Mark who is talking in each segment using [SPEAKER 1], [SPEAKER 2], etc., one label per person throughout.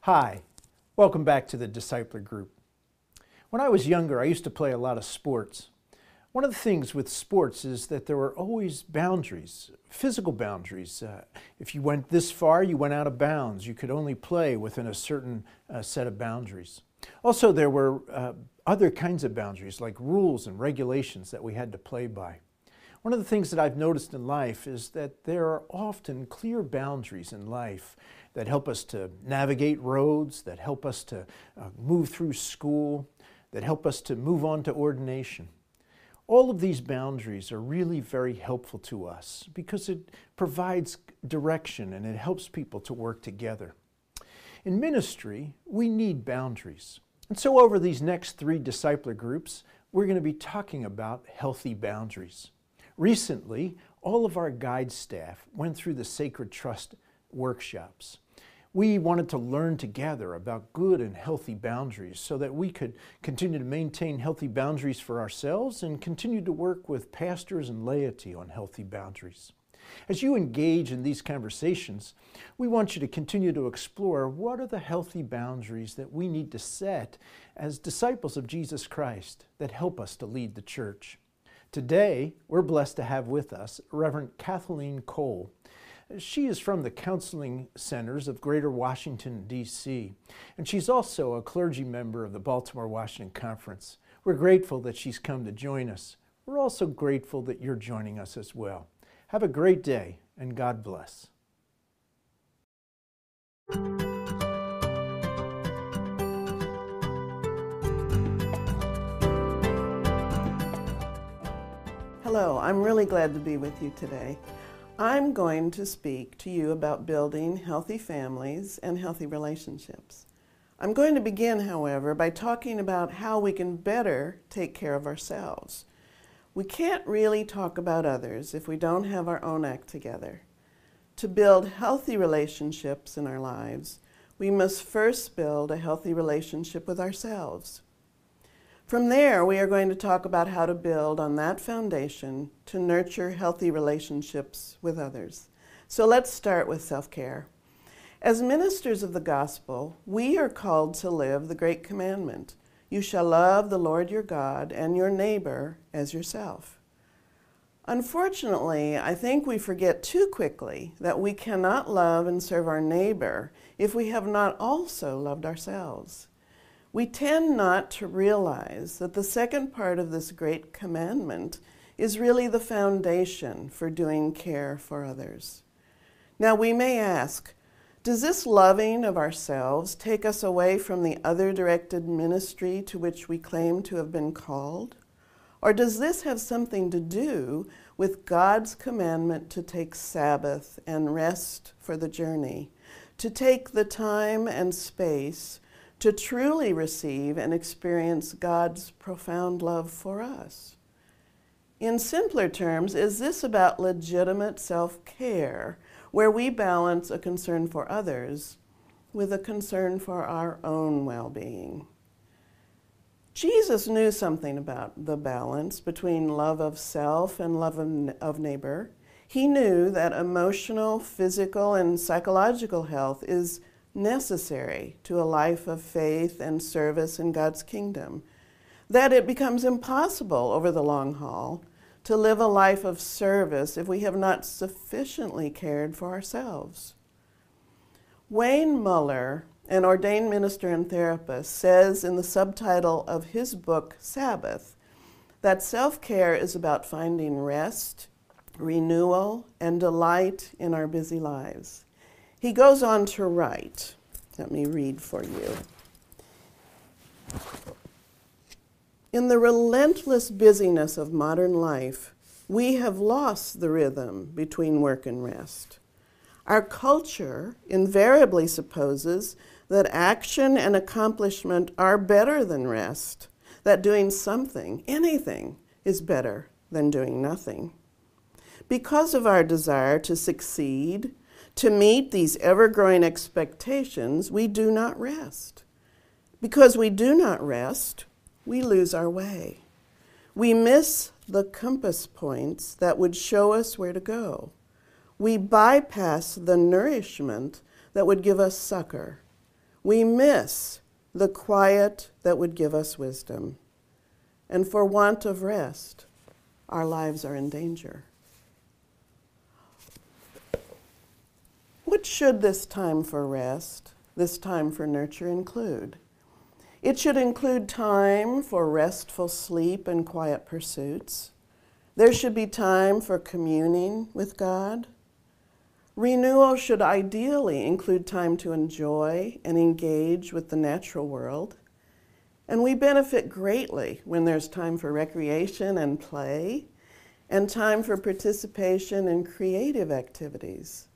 [SPEAKER 1] Hi, welcome back to the Discipler Group. When I was younger, I used to play a lot of sports. One of the things with sports is that there were always boundaries, physical boundaries. If you went this far, you went out of bounds. You could only play within a certain set of boundaries. Also, there were other kinds of boundaries, like rules and regulations that we had to play by. One of the things that I've noticed in life is that there are often clear boundaries in life that help us to navigate roads, that help us to move through school, that help us to move on to ordination. All of these boundaries are really very helpful to us because it provides direction and it helps people to work together. In ministry, we need boundaries. And so over these next 3 discipler groups, we're going to be talking about healthy boundaries. Recently, all of our guide staff went through the Sacred Trust workshops. We wanted to learn together about good and healthy boundaries so that we could continue to maintain healthy boundaries for ourselves and continue to work with pastors and laity on healthy boundaries. As you engage in these conversations, we want you to continue to explore what are the healthy boundaries that we need to set as disciples of Jesus Christ that help us to lead the church. Today, we're blessed to have with us Reverend Kathleen Cole. She is from the Counseling Centers of Greater Washington, D.C., and she's also a clergy member of the Baltimore-Washington Conference. We're grateful that she's come to join us. We're also grateful that you're joining us as well. Have a great day, and God bless.
[SPEAKER 2] Hello, I'm really glad to be with you today. I'm going to speak to you about building healthy families and healthy relationships. I'm going to begin, however, by talking about how we can better take care of ourselves. We can't really talk about others if we don't have our own act together. To build healthy relationships in our lives, we must first build a healthy relationship with ourselves. From there, we are going to talk about how to build on that foundation to nurture healthy relationships with others. So let's start with self-care. As ministers of the gospel, we are called to live the great commandment, "You shall love the Lord your God and your neighbor as yourself." Unfortunately, I think we forget too quickly that we cannot love and serve our neighbor if we have not also loved ourselves. We tend not to realize that the second part of this great commandment is really the foundation for doing care for others. Now we may ask, does this loving of ourselves take us away from the other-directed ministry to which we claim to have been called? Or does this have something to do with God's commandment to take Sabbath and rest for the journey, to take the time and space to truly receive and experience God's profound love for us? In simpler terms, is this about legitimate self-care, where we balance a concern for others with a concern for our own well-being? Jesus knew something about the balance between love of self and love of neighbor. He knew that emotional, physical, and psychological health is necessary to a life of faith and service in God's kingdom, that it becomes impossible over the long haul to live a life of service if we have not sufficiently cared for ourselves. Wayne Muller, an ordained minister and therapist, says in the subtitle of his book, Sabbath, that self-care is about finding rest, renewal, and delight in our busy lives. He goes on to write, let me read for you. In the relentless busyness of modern life, we have lost the rhythm between work and rest. Our culture invariably supposes that action and accomplishment are better than rest, that doing something, anything, is better than doing nothing. Because of our desire to succeed, to meet these ever-growing expectations, we do not rest. Because we do not rest, we lose our way. We miss the compass points that would show us where to go. We bypass the nourishment that would give us succor. we miss the quiet that would give us wisdom. And for want of rest, our lives are in danger. What should this time for rest, this time for nurture include? It should include time for restful sleep and quiet pursuits. There should be time for communing with God. Renewal should ideally include time to enjoy and engage with the natural world. And we benefit greatly when there's time for recreation and play, and time for participation in creative activities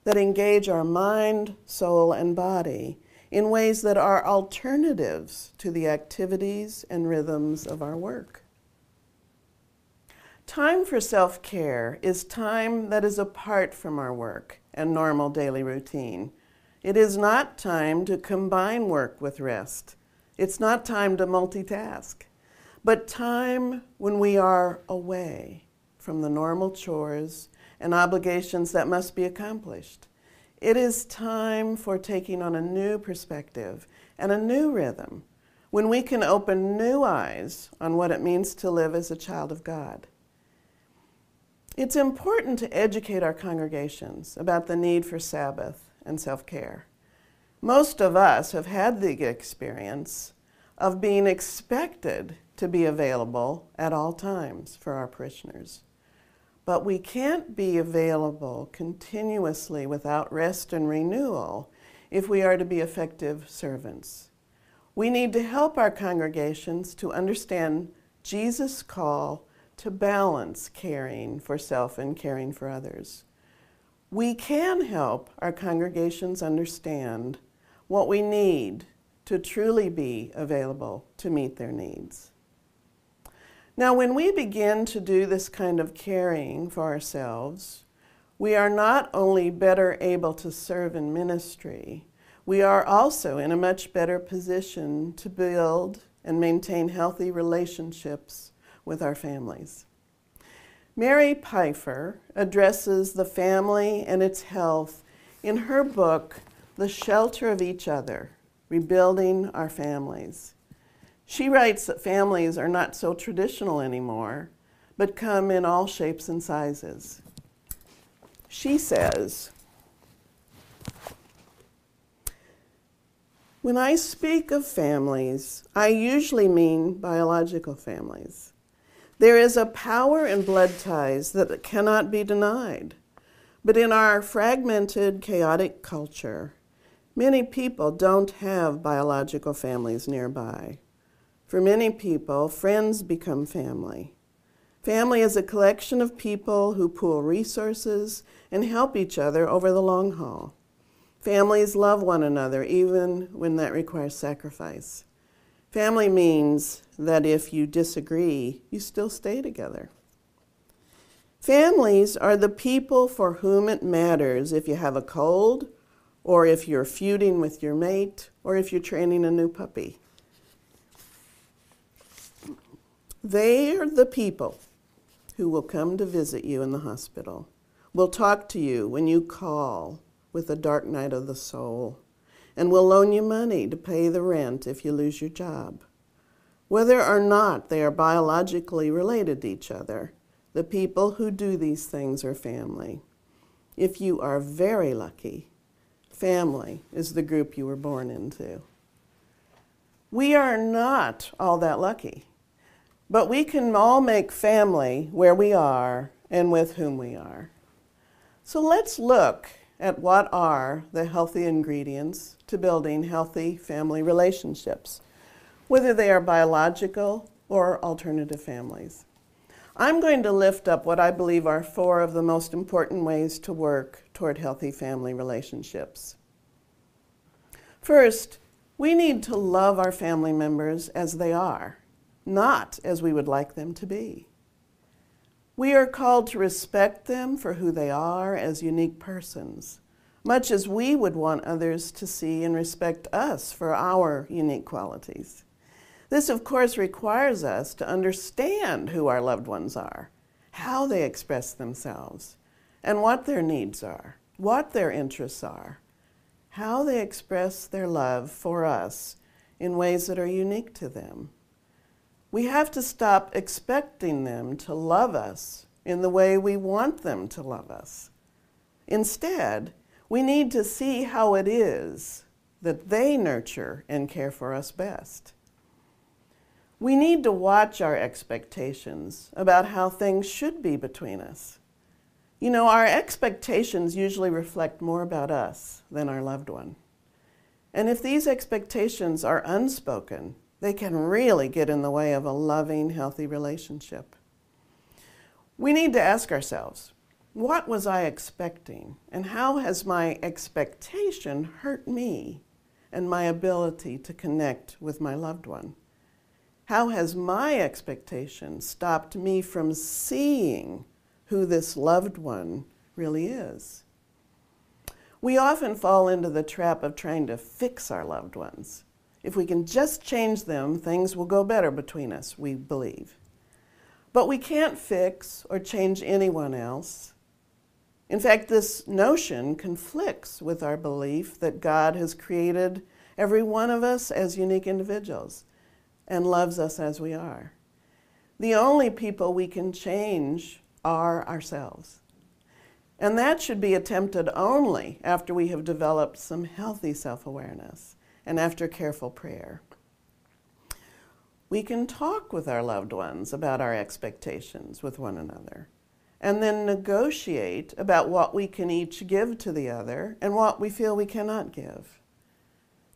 [SPEAKER 2] that engage our mind, soul, and body in ways that are alternatives to the activities and rhythms of our work. Time for self-care is time that is apart from our work and normal daily routine. It is not time to combine work with rest. It's not time to multitask, but time when we are away from the normal chores and obligations that must be accomplished. It is time for taking on a new perspective and a new rhythm when we can open new eyes on what it means to live as a child of God. It's important to educate our congregations about the need for Sabbath and self-care. Most of us have had the experience of being expected to be available at all times for our parishioners. But we can't be available continuously without rest and renewal if we are to be effective servants. We need to help our congregations to understand Jesus' call to balance caring for self and caring for others. We can help our congregations understand what we need to truly be available to meet their needs. Now, when we begin to do this kind of caring for ourselves, we are not only better able to serve in ministry, we are also in a much better position to build and maintain healthy relationships with our families. Mary Pfeiffer addresses the family and its health in her book, The Shelter of Each Other, Rebuilding Our Families. She writes that families are not so traditional anymore, but come in all shapes and sizes. She says, "When I speak of families, I usually mean biological families. There is a power in blood ties that cannot be denied. But in our fragmented, chaotic culture, many people don't have biological families nearby. For many people, friends become family. Family is a collection of people who pool resources and help each other over the long haul. Families love one another, even when that requires sacrifice. Family means that if you disagree, you still stay together. Families are the people for whom it matters if you have a cold, or if you're feuding with your mate, or if you're training a new puppy. They are the people who will come to visit you in the hospital, will talk to you when you call with a dark night of the soul, and will loan you money to pay the rent if you lose your job. Whether or not they are biologically related to each other, the people who do these things are family. If you are very lucky, family is the group you were born into. We are not all that lucky, but we can all make family where we are and with whom we are. So let's look at what are the healthy ingredients to building healthy family relationships, whether they are biological or alternative families. I'm going to lift up what I believe are 4 of the most important ways to work toward healthy family relationships. First, we need to love our family members as they are, not as we would like them to be. We are called to respect them for who they are as unique persons, much as we would want others to see and respect us for our unique qualities. This, of course, requires us to understand who our loved ones are, how they express themselves, and what their needs are, what their interests are, how they express their love for us in ways that are unique to them. We have to stop expecting them to love us in the way we want them to love us. Instead, we need to see how it is that they nurture and care for us best. We need to watch our expectations about how things should be between us. You know, our expectations usually reflect more about us than our loved one. And if these expectations are unspoken, they can really get in the way of a loving, healthy relationship. We need to ask ourselves, what was I expecting? And how has my expectation hurt me and my ability to connect with my loved one? How has my expectation stopped me from seeing who this loved one really is? We often fall into the trap of trying to fix our loved ones. If we can just change them, things will go better between us, we believe. But we can't fix or change anyone else. In fact, this notion conflicts with our belief that God has created every one of us as unique individuals and loves us as we are. The only people we can change are ourselves. And that should be attempted only after we have developed some healthy self-awareness and after careful prayer. We can talk with our loved ones about our expectations with one another, and then negotiate about what we can each give to the other and what we feel we cannot give.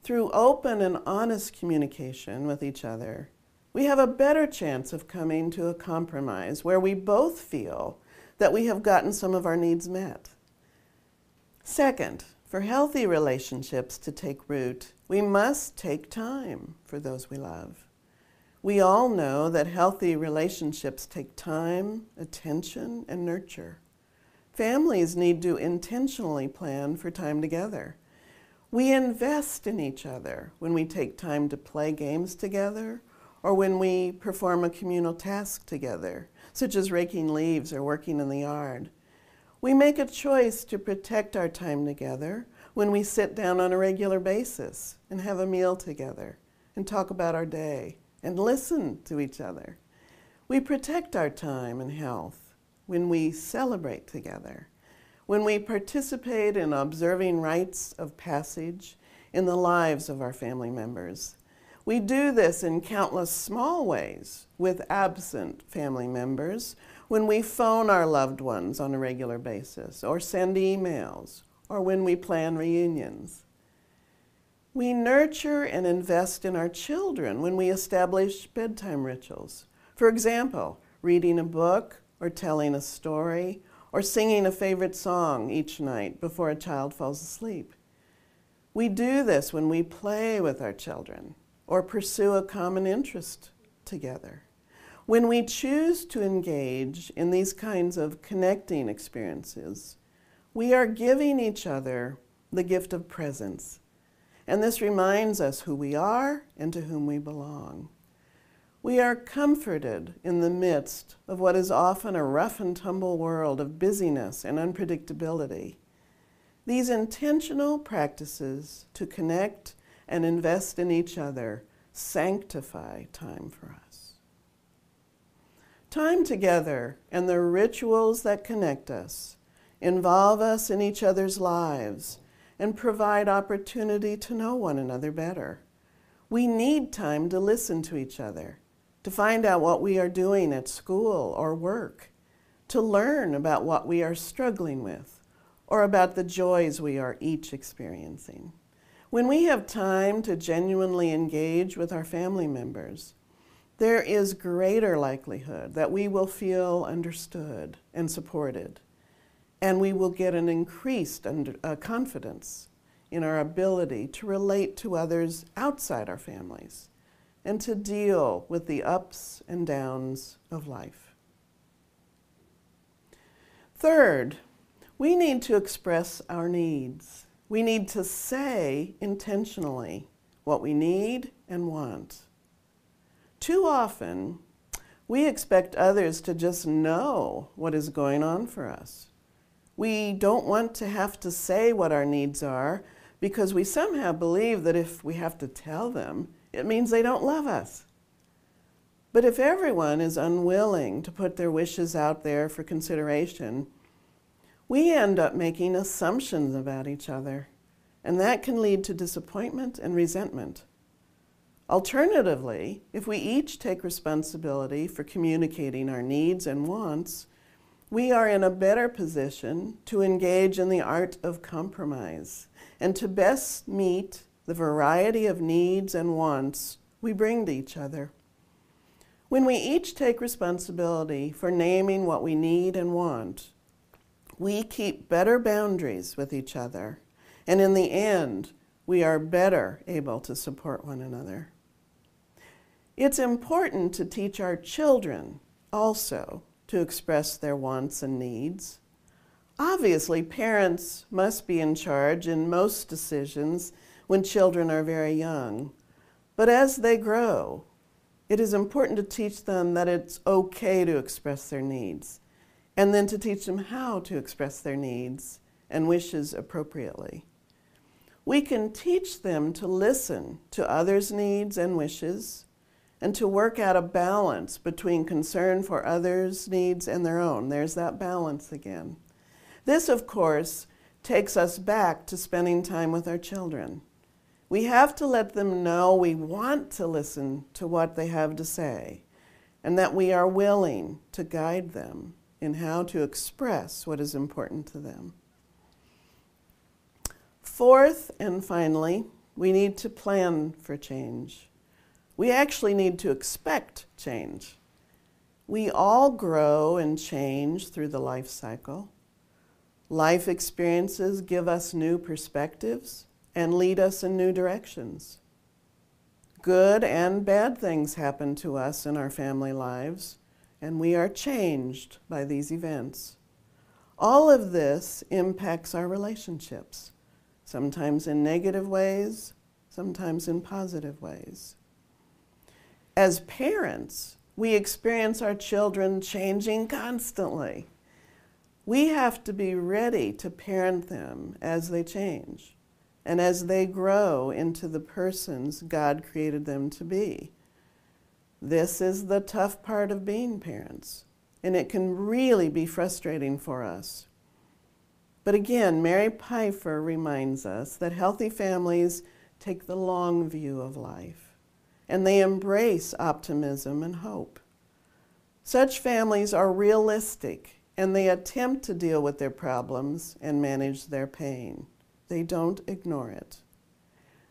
[SPEAKER 2] Through open and honest communication with each other, we have a better chance of coming to a compromise where we both feel that we have gotten some of our needs met. Second, for healthy relationships to take root, we must take time for those we love. We all know that healthy relationships take time, attention, and nurture. Families need to intentionally plan for time together. We invest in each other when we take time to play games together or when we perform a communal task together, such as raking leaves or working in the yard. We make a choice to protect our time together when we sit down on a regular basis and have a meal together and talk about our day and listen to each other. We protect our time and health when we celebrate together, when we participate in observing rites of passage in the lives of our family members. We do this in countless small ways with absent family members, when we phone our loved ones on a regular basis, or send emails, or when we plan reunions. We nurture and invest in our children when we establish bedtime rituals. For example, reading a book, or telling a story, or singing a favorite song each night before a child falls asleep. We do this when we play with our children, or pursue a common interest together. When we choose to engage in these kinds of connecting experiences, we are giving each other the gift of presence. And this reminds us who we are and to whom we belong. We are comforted in the midst of what is often a rough and tumble world of busyness and unpredictability. These intentional practices to connect and invest in each other sanctify time for us. Time together and the rituals that connect us involve us in each other's lives and provide opportunity to know one another better. We need time to listen to each other, to find out what we are doing at school or work, to learn about what we are struggling with, or about the joys we are each experiencing. When we have time to genuinely engage with our family members, there is greater likelihood that we will feel understood and supported, and we will get an increased confidence in our ability to relate to others outside our families and to deal with the ups and downs of life. Third, we need to express our needs. We need to say intentionally what we need and want. Too often, we expect others to just know what is going on for us. We don't want to have to say what our needs are because we somehow believe that if we have to tell them, it means they don't love us. But if everyone is unwilling to put their wishes out there for consideration, we end up making assumptions about each other, and that can lead to disappointment and resentment. Alternatively, if we each take responsibility for communicating our needs and wants, we are in a better position to engage in the art of compromise and to best meet the variety of needs and wants we bring to each other. When we each take responsibility for naming what we need and want, we keep better boundaries with each other, and in the end, we are better able to support one another. It's important to teach our children also to express their wants and needs. Obviously, parents must be in charge in most decisions when children are very young, but as they grow, it is important to teach them that it's okay to express their needs, and then to teach them how to express their needs and wishes appropriately. We can teach them to listen to others' needs and wishes, and to work out a balance between concern for others' needs and their own. There's that balance again. This, of course, takes us back to spending time with our children. We have to let them know we want to listen to what they have to say, and that we are willing to guide them in how to express what is important to them. Fourth, and finally, we need to plan for change. We actually need to expect change. We all grow and change through the life cycle. Life experiences give us new perspectives and lead us in new directions. Good and bad things happen to us in our family lives, and we are changed by these events. All of this impacts our relationships, sometimes in negative ways, sometimes in positive ways. As parents, we experience our children changing constantly. We have to be ready to parent them as they change and as they grow into the persons God created them to be. This is the tough part of being parents, and it can really be frustrating for us. But again, Mary Pfeiffer reminds us that healthy families take the long view of life, and they embrace optimism and hope. Such families are realistic, and they attempt to deal with their problems and manage their pain. They don't ignore it.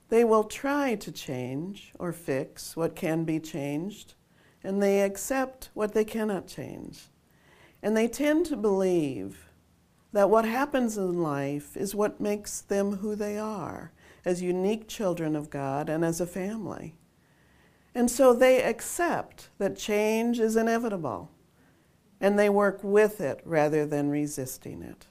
[SPEAKER 2] They will try to change or fix what can be changed, and they accept what they cannot change. And they tend to believe that what happens in life is what makes them who they are as unique children of God and as a family. And so they accept that change is inevitable, and they work with it rather than resisting it.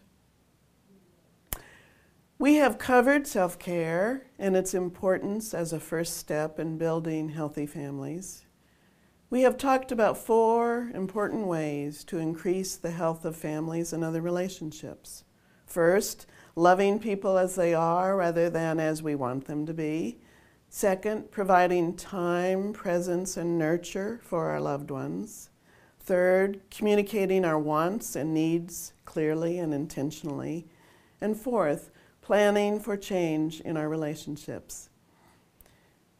[SPEAKER 2] We have covered self-care and its importance as a first step in building healthy families. We have talked about 4 important ways to increase the health of families and other relationships. First, loving people as they are rather than as we want them to be. Second, providing time, presence, and nurture for our loved ones. Third, communicating our wants and needs clearly and intentionally. And fourth, planning for change in our relationships.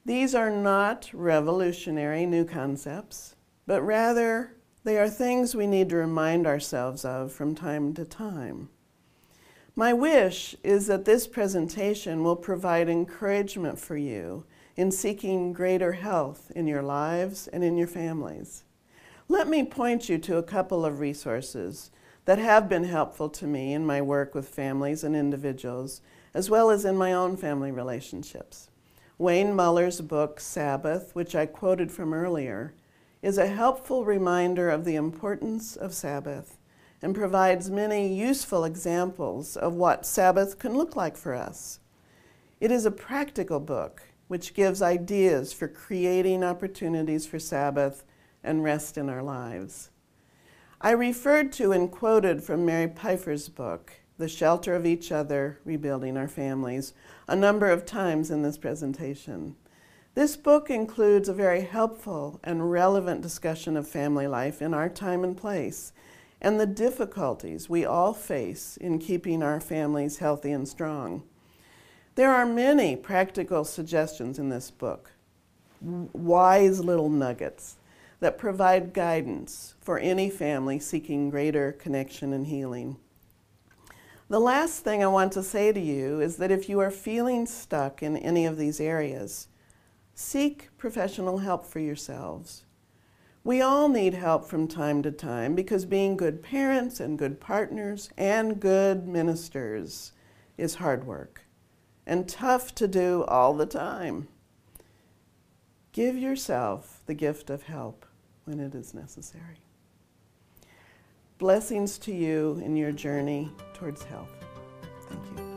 [SPEAKER 2] These are not revolutionary new concepts, but rather they are things we need to remind ourselves of from time to time. My wish is that this presentation will provide encouragement for you in seeking greater health in your lives and in your families. Let me point you to a couple of resources that have been helpful to me in my work with families and individuals, as well as in my own family relationships. Wayne Muller's book, Sabbath, which I quoted from earlier, is a helpful reminder of the importance of Sabbath and provides many useful examples of what Sabbath can look like for us. It is a practical book which gives ideas for creating opportunities for Sabbath and rest in our lives. I referred to and quoted from Mary Pfeiffer's book the shelter of each other, rebuilding our families, a number of times in this presentation. This book includes a very helpful and relevant discussion of family life in our time and place, and the difficulties we all face in keeping our families healthy and strong. There are many practical suggestions in this book, wise little nuggets that provide guidance for any family seeking greater connection and healing. The last thing I want to say to you is that if you are feeling stuck in any of these areas, seek professional help for yourselves. We all need help from time to time because being good parents and good partners and good ministers is hard work and tough to do all the time. Give yourself the gift of help when it is necessary. Blessings to you in your journey towards health. Thank you.